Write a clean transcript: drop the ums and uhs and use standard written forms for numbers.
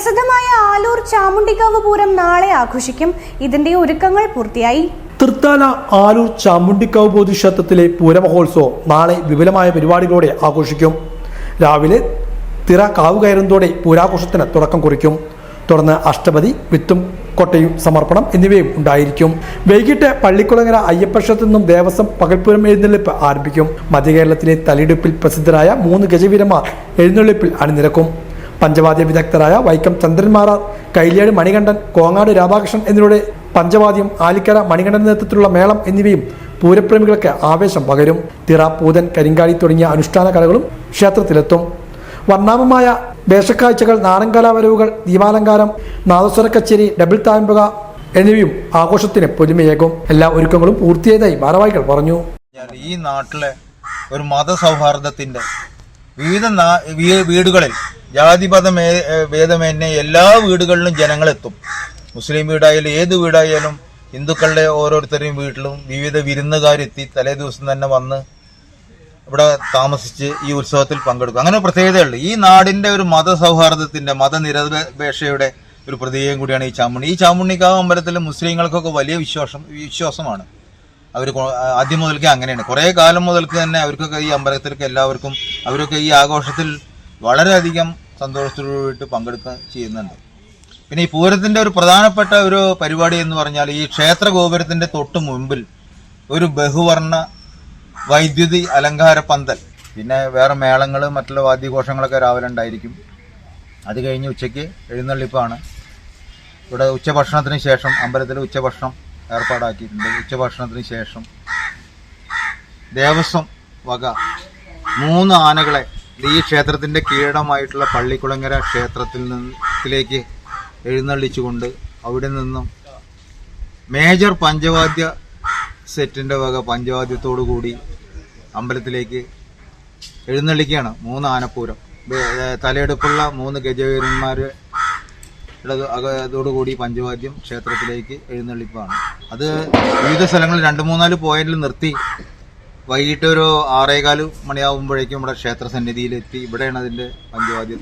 പ്രസിദ്ധമായ ആലൂർ ചാമുണ്ഡിക്കാവ് പൂരം നാളെ ആഘോഷിക്കും. ഇതിന്റെ ഒരുക്കങ്ങൾ പൂർത്തിയായി. തൃത്താല ആലൂർ ചാമുണ്ഡിക്കാവ് ബോധിക്ഷേത്രത്തിലെ പൂരമഹോത്സവം നാളെ വിപുലമായ പരിപാടികളോടെ ആഘോഷിക്കും. രാവിലെ തിറ കാവ് കയറുന്നതോടെ പൂരാഘോഷത്തിന് തുടക്കം കുറിക്കും. തുടർന്ന് അഷ്ടപതി, വിത്തും കൊട്ടയും സമർപ്പണം എന്നിവയും ഉണ്ടായിരിക്കും. വൈകിട്ട് പള്ളിക്കുളങ്ങര അയ്യപ്പക്ഷേത്രത്തിൽ നിന്നും ദേവസ്വം പകൽപ്പൂരം എഴുന്നള്ളിപ്പ് ആരംഭിക്കും. മധ്യകേരളത്തിലെ തലയെടുപ്പിൽ പ്രസിദ്ധരായ 3 ഗജവീരന്മാർ എഴുന്നള്ളിപ്പിൽ അണിനിരക്കും. പഞ്ചവാദ്യ വിദഗ്ധരായ വൈക്കം ചന്ദ്രന്മാരാർ, കൈലിയാട് മണികണ്ഠൻ, കോങ്ങാട് രാധാകൃഷ്ണൻ എന്നിവരുടെ പഞ്ചവാദ്യം, ആലിക്കര മണികണ്ഠന്റെ നേതൃത്വത്തിലുള്ള മേളം എന്നിവയും പൂരപ്രേമികൾക്ക് ആവേശം പകരും. തിറ, പൂതൻ, കരിങ്കാളി തുടങ്ങിയ അനുഷ്ഠാന കലകളും ക്ഷേത്രത്തിലെത്തും. വർണ്ണാഭമായ വേഷക്കാഴ്ചകൾ, നാടൻ കലാവരവുകൾ, ദീപാലങ്കാരം, നാദസ്വര കച്ചേരി, ഡബിൾ തായമ്പക എന്നിവയും ആഘോഷത്തിന് പൊലിമയേകും. എല്ലാ ഒരുക്കങ്ങളും പൂർത്തിയായതായി ഭാരവാഹികൾ പറഞ്ഞു. ഈ നാട്ടിലെ ഒരു മതസൗഹാർദ്ദത്തിന്റെ വിവിധ വീടുകളിൽ ജാതിപത ഭേദമന്യേ എല്ലാ വീടുകളിലും ജനങ്ങളെത്തും. മുസ്ലിം വീടായാലും ഏത് വീടായാലും ഹിന്ദുക്കളുടെ ഓരോരുത്തരുടെയും വീട്ടിലും വിവിധ വിരുന്നുകാരെത്തി തലേ ദിവസം തന്നെ വന്ന് ഇവിടെ താമസിച്ച് ഈ ഉത്സവത്തിൽ പങ്കെടുക്കും. അങ്ങനെ പ്രത്യേകതയുള്ളൂ. ഈ നാടിന്റെ ഒരു മതസൗഹാർദ്ദത്തിന്റെ, മതനിരപേക്ഷയുടെ ഒരു പ്രതീകം കൂടിയാണ് ഈ ചാമുണ്ണി. ഈ ചാമുണ്ണിക്കാവ് അമ്പലത്തിൽ മുസ്ലിങ്ങൾക്കൊക്കെ വലിയ വിശ്വാസമാണ്. അവർ ആദ്യം മുതൽക്കേ അങ്ങനെയാണ്. കുറേ കാലം മുതൽക്ക് തന്നെ അവർക്കൊക്കെ ഈ അമ്പലത്തിലേക്ക് എല്ലാവർക്കും അവരൊക്കെ ഈ ആഘോഷത്തിൽ വളരെയധികം സന്തോഷത്തോടുകൂടി പങ്കെടുക്കുക ചെയ്യുന്നുണ്ട്. പിന്നെ ഈ പൂരത്തിന്റെ ഒരു പ്രധാനപ്പെട്ട ഒരു പരിപാടി എന്ന് പറഞ്ഞാൽ ഈ ക്ഷേത്ര ഗോപുരത്തിന്റെ തൊട്ട് മുമ്പിൽ ഒരു ബഹുവർണ്ണ വൈദ്യുതി അലങ്കാര പന്തൽ, പിന്നെ വേറെ മേളങ്ങൾ, മറ്റുള്ള വാദ്യഘോഷങ്ങളൊക്കെ രാവിലെ ഉണ്ടായിരിക്കും. അത് കഴിഞ്ഞ് ഉച്ചയ്ക്ക് എഴുന്നള്ളിപ്പാണ്. ഇവിടെ ഉച്ചഭക്ഷണത്തിന് ശേഷം അമ്പലത്തിൽ ഉച്ചഭക്ഷണം ഏർപ്പാടാക്കിയിട്ടുണ്ട്. ഉച്ചഭക്ഷണത്തിന് ശേഷം ദേവസ്വം വക 3 ആനകളെ ഈ ക്ഷേത്രത്തിന്റെ കീഴടമായിട്ടുള്ള പള്ളിക്കുളങ്ങര ക്ഷേത്രത്തിലേക്ക് എഴുന്നള്ളിച്ചുകൊണ്ട് അവിടെ നിന്നും മേജർ പഞ്ചവാദ്യ സെറ്റിന്റെ വക പഞ്ചവാദ്യത്തോടു കൂടി അമ്പലത്തിലേക്ക് എഴുന്നള്ളിക്കുകയാണ്. 3 ആനപ്പൂരം. തലയെടുപ്പുള്ള 3 ഗജവീരന്മാരോടുകൂടി പഞ്ചവാദ്യം ക്ഷേത്രത്തിലേക്ക് എഴുന്നള്ളിപ്പാണ്. അത് വിവിധ സ്ഥലങ്ങളിൽ 2-3-4 പോയിന്റിൽ നിർത്തി വൈകിട്ട് ഒരു 6:15 മണിയാകുമ്പോഴേക്കും നമ്മുടെ ക്ഷേത്ര സന്നിധിയിലെത്തി. ഇവിടെയാണ് അതിന്റെ പഞ്ചവാദ്യം